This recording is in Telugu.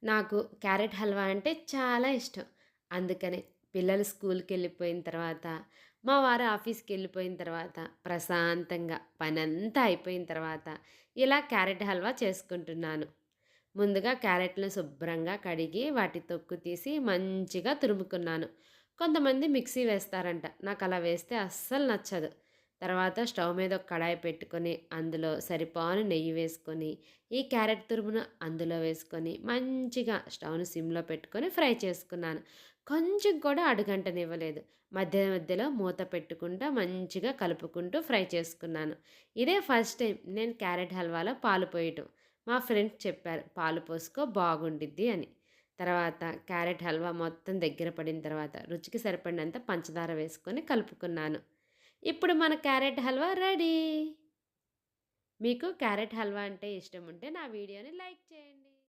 నాకు క్యారెట్ హల్వా అంటే చాలా ఇష్టం. అందుకనే పిల్లలు స్కూలుకెళ్ళిపోయిన తర్వాత, మా వారు ఆఫీస్‌కెళ్ళిపోయిన తర్వాత, ప్రశాంతంగా పనంతా అయిపోయిన తర్వాత, ఇలా క్యారెట్ హల్వా చేసుకుంటున్నాను. ముందుగా క్యారెట్‌లను శుభ్రంగా కడిగి, వాటి తొక్కు తీసి మంచిగా తురుముకున్నాను. కొంతమంది మిక్సీ వేస్తారంట. నాకలా వేస్తే అస్సలు నచ్చదు. తర్వాత స్టవ్ మీద ఒక కడాయి పెట్టుకొని, అందులో సరిపాను నెయ్యి వేసుకొని, ఈ క్యారెట్ తురుమును అందులో వేసుకొని, మంచిగా స్టవ్‌ని సిమ్‌లో పెట్టుకొని ఫ్రై చేసుకున్నాను. కొంచెం కూడా అడుగంటనివ్వలేదు. మధ్య మధ్యలో మూత పెట్టుకుంటా మంచిగా కలుపుకుంటూ ఫ్రై చేసుకున్నాను. ఇదే ఫస్ట్ టైం నేను క్యారెట్ హల్వాలో పాలు పోయటం. మా ఫ్రెండ్స్ చెప్పారు, "పాలు పోసుకో బాగుండిద్ది" అని. తర్వాత క్యారెట్ హల్వా మొత్తం దగ్గర పడిన తర్వాత రుచికి సరిపడినంత పంచదార వేసుకొని కలుపుకున్నాను. ఇప్పుడు మన క్యారెట్ హల్వా రెడీ. మీకు క్యారెట్ హల్వా అంటే ఇష్టముంటే నా వీడియోని లైక్ చేయండి.